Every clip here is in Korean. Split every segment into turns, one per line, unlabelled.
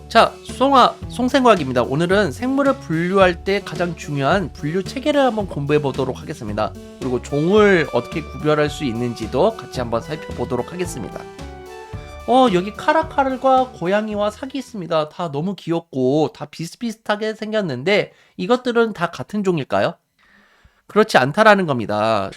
자, 송생과학입니다. 오늘은 생물을 분류할 때 가장 중요한 분류 체계를 한번 공부해 보도록 하겠습니다. 그리고 종을 어떻게 구별할 수 있는지도 같이 한번 살펴보도록 하겠습니다. 여기 카라칼과 고양이와 사기 있습니다. 다 너무 귀엽고 다 비슷비슷하게 생겼는데 이것들은 다 같은 종일까요? 그렇지 않다라는 겁니다.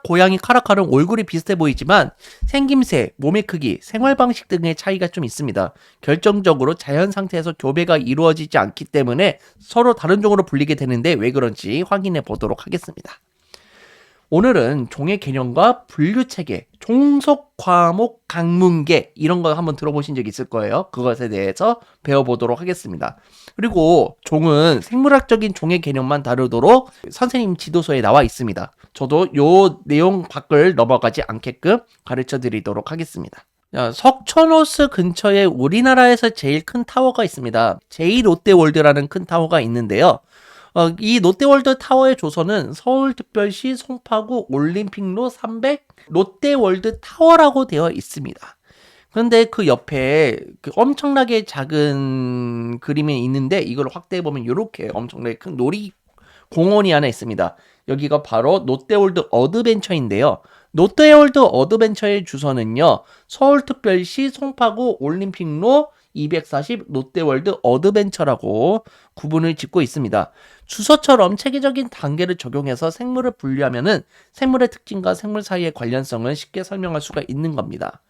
고양이, 카라칼은 얼굴이 비슷해 보이지만 생김새, 몸의 크기, 생활 방식 등의 차이가 좀 있습니다. 결정적으로 자연 상태에서 교배가 이루어지지 않기 때문에 서로 다른 종으로 불리게 되는데 왜 그런지 확인해 보도록 하겠습니다. 오늘은 종의 개념과 분류 체계, 종속, 과목, 강문계 이런 거 한번 들어보신 적 있을 거예요. 그것에 대해서 배워보도록 하겠습니다. 그리고 종은 생물학적인 종의 개념만 다루도록 선생님 지도서에 나와 있습니다. 저도 요 내용 밖을 넘어가지 않게끔 가르쳐 드리도록 하겠습니다. 자, 석촌호수 근처에 우리나라에서 제일 큰 타워가 있습니다. 제2롯데월드라는 큰 타워가 있는데요. 이 롯데월드 타워의 조선은 서울특별시 송파구 올림픽로 300 롯데월드 타워라고 되어 있습니다. 그런데 그 옆에 엄청나게 작은 그림이 있는데 이걸 확대해보면 이렇게 엄청나게 큰 놀이공원이 하나 있습니다. 여기가 바로 롯데월드 어드벤처인데요. 롯데월드 어드벤처의 주소는요, 서울특별시 송파구 올림픽로 240 롯데월드 어드벤처라고 구분을 짓고 있습니다. 주소처럼 체계적인 단계를 적용해서 생물을 분류하면은 생물의 특징과 생물 사이의 관련성을 쉽게 설명할 수가 있는 겁니다.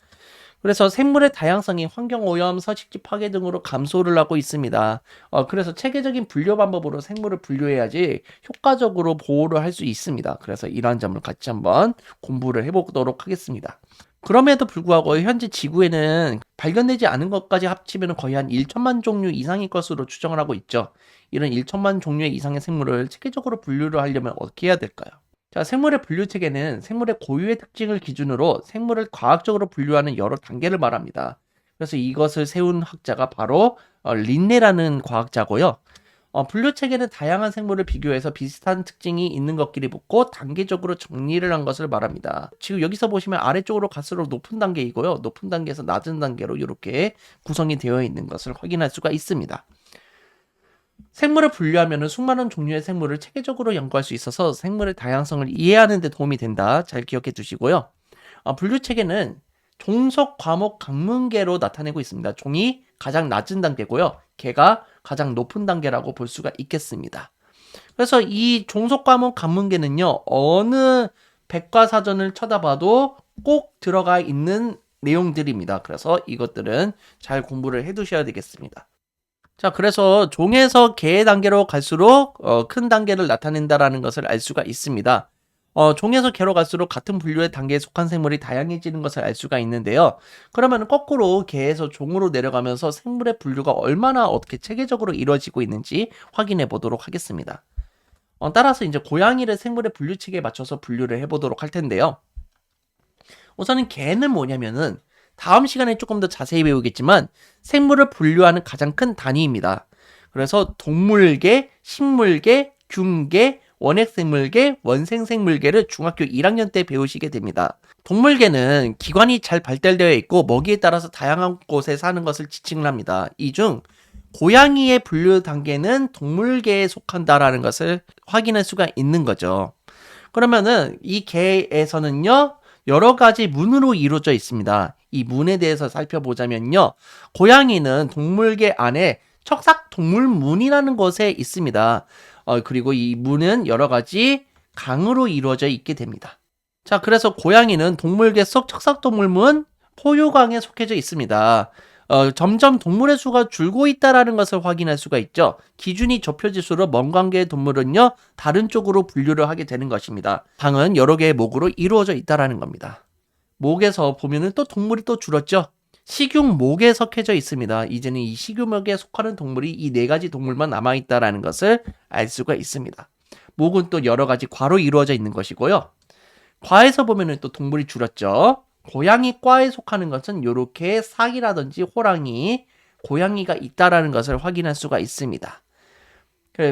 그래서 생물의 다양성이 환경오염, 서식지 파괴 등으로 감소를 하고 있습니다. 그래서 체계적인 분류 방법으로 생물을 분류해야지 효과적으로 보호를 할 수 있습니다. 그래서 이러한 점을 같이 한번 공부를 해보도록 하겠습니다. 그럼에도 불구하고 현재 지구에는 발견되지 않은 것까지 합치면 거의 한 1천만 종류 이상일 것으로 추정을 하고 있죠. 이런 1천만 종류의 이상의 생물을 체계적으로 분류를 하려면 어떻게 해야 될까요? 자, 생물의 분류 체계는 생물의 고유의 특징을 기준으로 생물을 과학적으로 분류하는 여러 단계를 말합니다. 그래서 이것을 세운 학자가 바로 린네라는 과학자고요. 분류 체계는 다양한 생물을 비교해서 비슷한 특징이 있는 것끼리 붙고 단계적으로 정리를 한 것을 말합니다. 지금 여기서 보시면 아래쪽으로 갈수록 높은 단계이고요. 높은 단계에서 낮은 단계로 이렇게 구성이 되어 있는 것을 확인할 수가 있습니다. 생물을 분류하면 수많은 종류의 생물을 체계적으로 연구할 수 있어서 생물의 다양성을 이해하는 데 도움이 된다. 잘 기억해 두시고요. 분류 체계는 종속, 과목, 강문계로 나타내고 있습니다. 종이 가장 낮은 단계고요. 계가 가장 높은 단계라고 볼 수가 있겠습니다. 그래서 이 종속, 과목, 강문계는요, 어느 백과사전을 쳐다봐도 꼭 들어가 있는 내용들입니다. 그래서 이것들은 잘 공부를 해 두셔야 되겠습니다. 자, 그래서 종에서 개 단계로 갈수록 큰 단계를 나타낸다라는 것을 알 수가 있습니다. 종에서 개로 갈수록 같은 분류의 단계에 속한 생물이 다양해지는 것을 알 수가 있는데요. 그러면 거꾸로 개에서 종으로 내려가면서 생물의 분류가 얼마나 어떻게 체계적으로 이루어지고 있는지 확인해 보도록 하겠습니다. 따라서 이제 고양이를 생물의 분류 체계에 맞춰서 분류를 해보도록 할 텐데요. 우선은 개는 뭐냐면은 다음 시간에 조금 더 자세히 배우겠지만 생물을 분류하는 가장 큰 단위입니다. 그래서 동물계, 식물계, 균계, 원핵생물계, 원생생물계를 중학교 1학년 때 배우시게 됩니다. 동물계는 기관이 잘 발달되어 있고 먹이에 따라서 다양한 곳에 사는 것을 지칭을 합니다. 이 중 고양이의 분류 단계는 동물계에 속한다라는 것을 확인할 수가 있는 거죠. 그러면은 이 개에서는요, 여러 가지 문으로 이루어져 있습니다. 이 문에 대해서 살펴보자면요. 고양이는 동물계 안에 척삭동물문이라는 곳에 있습니다. 그리고 이 문은 여러 가지 강으로 이루어져 있게 됩니다. 자, 그래서 고양이는 동물계 속 척삭동물문 포유강에 속해져 있습니다. 점점 동물의 수가 줄고 있다는 것을 확인할 수가 있죠. 기준이 좁혀질수록 먼 관계의 동물은요, 다른 쪽으로 분류를 하게 되는 것입니다. 강은 여러 개의 목으로 이루어져 있다는 겁니다. 목에서 보면은 또 동물이 또 줄었죠. 식용목에 속해져 있습니다. 이제는 이 식용목에 속하는 동물이 이 네 가지 동물만 남아있다는 것을 알 수가 있습니다. 목은 또 여러 가지 과로 이루어져 있는 것이고요. 과에서 보면은 또 동물이 줄었죠. 고양이과에 속하는 것은 이렇게 사기라든지 호랑이, 고양이가 있다라는 것을 확인할 수가 있습니다.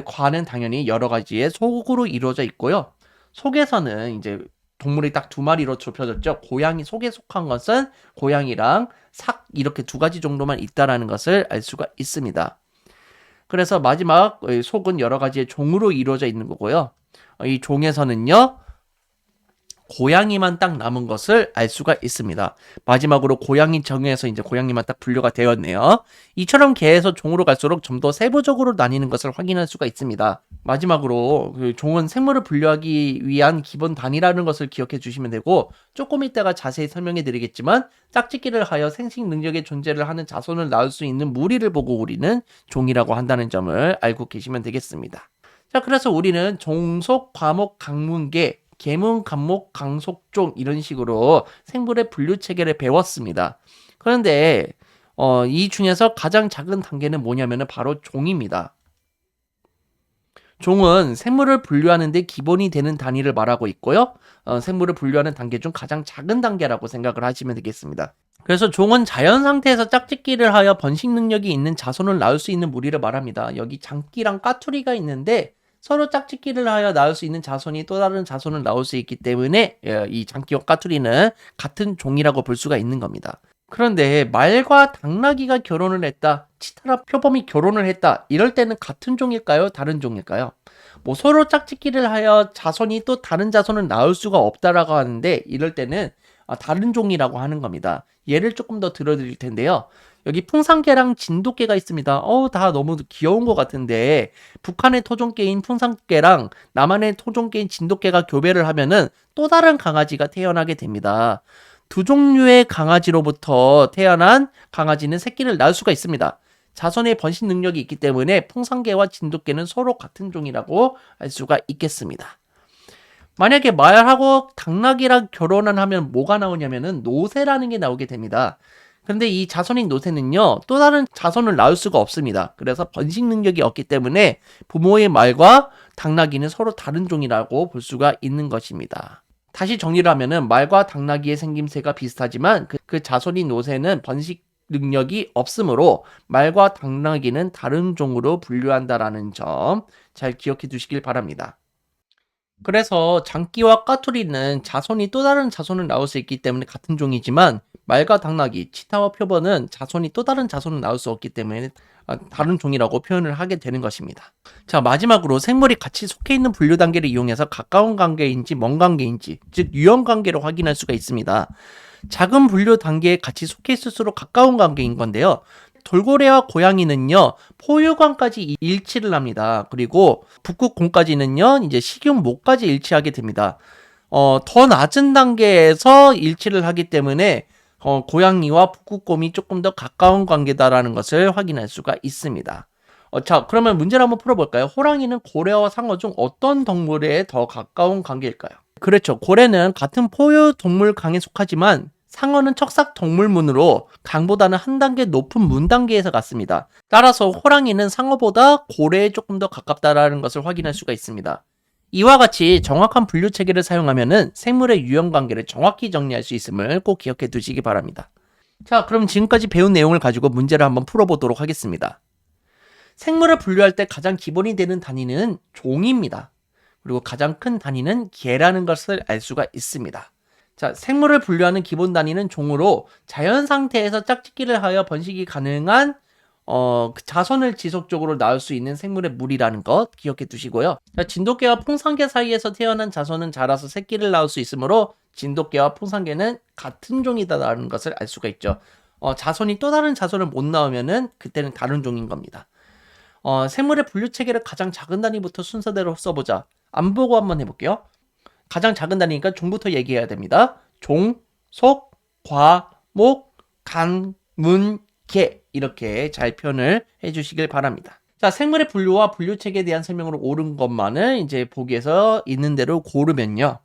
과는 당연히 여러 가지의 속으로 이루어져 있고요. 속에서는 이제 동물이 딱 두 마리로 좁혀졌죠. 고양이 속에 속한 것은 고양이랑 삭 이렇게 두 가지 정도만 있다라는 것을 알 수가 있습니다. 그래서 마지막 속은 여러 가지의 종으로 이루어져 있는 거고요. 이 종에서는요. 고양이만 딱 남은 것을 알 수가 있습니다. 마지막으로 고양이 정에서 이제 고양이만 딱 분류가 되었네요. 이처럼 개에서 종으로 갈수록 좀 더 세부적으로 나뉘는 것을 확인할 수가 있습니다. 마지막으로 그 종은 생물을 분류하기 위한 기본 단위라는 것을 기억해 주시면 되고, 조금 이따가 자세히 설명해 드리겠지만 짝짓기를 하여 생식 능력의 존재를 하는 자손을 낳을 수 있는 무리를 보고 우리는 종이라고 한다는 점을 알고 계시면 되겠습니다. 자, 그래서 우리는 종속, 과목, 강문계, 계문, 간목, 강속종 이런 식으로 생물의 분류 체계를 배웠습니다. 그런데 이 중에서 가장 작은 단계는 뭐냐면은 바로 종입니다. 종은 생물을 분류하는 데 기본이 되는 단위를 말하고 있고요. 생물을 분류하는 단계 중 가장 작은 단계라고 생각을 하시면 되겠습니다. 그래서 종은 자연 상태에서 짝짓기를 하여 번식 능력이 있는 자손을 낳을 수 있는 무리를 말합니다. 여기 장기랑 까투리가 있는데 서로 짝짓기를 하여 낳을 수 있는 자손이 또 다른 자손을 낳을 수 있기 때문에 이 장기와 까투리는 같은 종이라고 볼 수가 있는 겁니다. 그런데 말과 당나귀가 결혼을 했다, 치타라 표범이 결혼을 했다, 이럴 때는 같은 종일까요? 다른 종일까요? 뭐 서로 짝짓기를 하여 자손이 또 다른 자손을 낳을 수가 없다라고 하는데, 이럴 때는 다른 종이라고 하는 겁니다. 예를 조금 더 들어드릴 텐데요. 여기 풍산개랑 진돗개가 있습니다. 다 너무 귀여운 것 같은데, 북한의 토종개인 풍산개랑 남한의 토종개인 진돗개가 교배를 하면은 또 다른 강아지가 태어나게 됩니다. 두 종류의 강아지로부터 태어난 강아지는 새끼를 낳을 수가 있습니다. 자손의 번식 능력이 있기 때문에 풍산개와 진돗개는 서로 같은 종이라고 알 수가 있겠습니다. 만약에 말하고 당나귀랑 결혼을 하면 뭐가 나오냐면은 노새라는 게 나오게 됩니다. 근데 이 자손인 노새는요, 또 다른 자손을 낳을 수가 없습니다. 그래서 번식 능력이 없기 때문에 부모의 말과 당나귀는 서로 다른 종이라고 볼 수가 있는 것입니다. 다시 정리를 하면은 말과 당나귀의 생김새가 비슷하지만 그 자손인 노새는 번식 능력이 없으므로 말과 당나귀는 다른 종으로 분류한다라는 점 잘 기억해 두시길 바랍니다. 그래서 장기와 까투리는 자손이 또 다른 자손을 낳을 수 있기 때문에 같은 종이지만, 말과 당나귀, 치타와 표범은 자손이 또 다른 자손을 낳을 수 없기 때문에 다른 종이라고 표현을 하게 되는 것입니다. 자, 마지막으로 생물이 같이 속해 있는 분류 단계를 이용해서 가까운 관계인지 먼 관계인지, 즉 유형 관계로 확인할 수가 있습니다. 작은 분류 단계에 같이 속해 있을수록 가까운 관계인 건데요. 돌고래와 고양이는요, 포유관까지 일치를 합니다. 그리고 북극곰까지는요, 이제 식용목까지 일치하게 됩니다. 더 낮은 단계에서 일치를 하기 때문에 고양이와 북극곰이 조금 더 가까운 관계다라는 것을 확인할 수가 있습니다. 자, 그러면 문제를 한번 풀어볼까요? 호랑이는 고래와 상어 중 어떤 동물에 더 가까운 관계일까요? 그렇죠. 고래는 같은 포유 동물강에 속하지만 상어는 척삭 동물문으로 강보다는 한 단계 높은 문 단계에서 갔습니다. 따라서 호랑이는 상어보다 고래에 조금 더 가깝다라는 것을 확인할 수가 있습니다. 이와 같이 정확한 분류 체계를 사용하면은 생물의 유형 관계를 정확히 정리할 수 있음을 꼭 기억해 두시기 바랍니다. 자, 그럼 지금까지 배운 내용을 가지고 문제를 한번 풀어보도록 하겠습니다. 생물을 분류할 때 가장 기본이 되는 단위는 종입니다. 그리고 가장 큰 단위는 개라는 것을 알 수가 있습니다. 자, 생물을 분류하는 기본 단위는 종으로 자연 상태에서 짝짓기를 하여 번식이 가능한 자손을 지속적으로 낳을 수 있는 생물의 무리라는 것 기억해 두시고요. 자, 진돗개와 풍산개 사이에서 태어난 자손은 자라서 새끼를 낳을 수 있으므로 진돗개와 풍산개는 같은 종이다라는 것을 알 수가 있죠. 자손이 또 다른 자손을 못 낳으면은 그때는 다른 종인 겁니다. 생물의 분류 체계를 가장 작은 단위부터 순서대로 써보자. 안 보고 한번 해볼게요. 가장 작은 단위니까 종부터 얘기해야 됩니다. 종, 속, 과, 목, 간, 문, 개 이렇게 잘 표현을 해주시길 바랍니다. 자, 생물의 분류와 분류체계에 대한 설명으로 옳은 것만을 이제 보기에서 있는 대로 고르면요.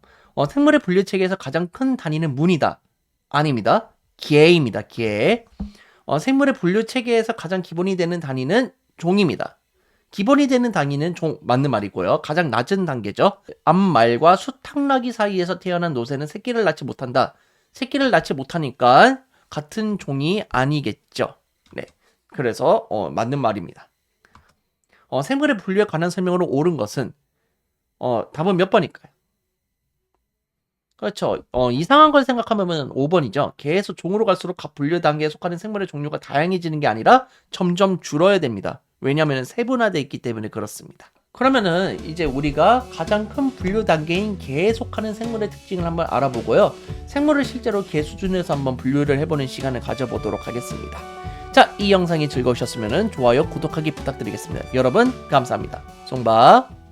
생물의 분류체계에서 가장 큰 단위는 문이다. 아닙니다. 개입니다. 개. 생물의 분류체계에서 가장 기본이 되는 단위는 종입니다. 기본이 되는 단위는 종, 맞는 말이고요. 가장 낮은 단계죠. 암말과 수탉나귀 사이에서 태어난 노새는 새끼를 낳지 못한다. 새끼를 낳지 못하니까 같은 종이 아니겠죠. 네, 그래서 맞는 말입니다. 생물의 분류에 관한 설명으로 옳은 것은 답은 몇 번일까요? 그렇죠. 이상한 걸 생각하면 5번이죠. 개에서 종으로 갈수록 각 분류 단계에 속하는 생물의 종류가 다양해지는 게 아니라 점점 줄어야 됩니다. 왜냐하면 세분화되어 있기 때문에 그렇습니다. 그러면은 이제 우리가 가장 큰 분류 단계인 개에 속하는 생물의 특징을 한번 알아보고요. 생물을 실제로 개 수준에서 한번 분류를 해보는 시간을 가져보도록 하겠습니다. 자, 이 영상이 즐거우셨으면 좋아요, 구독하기 부탁드리겠습니다. 여러분 감사합니다. 송바.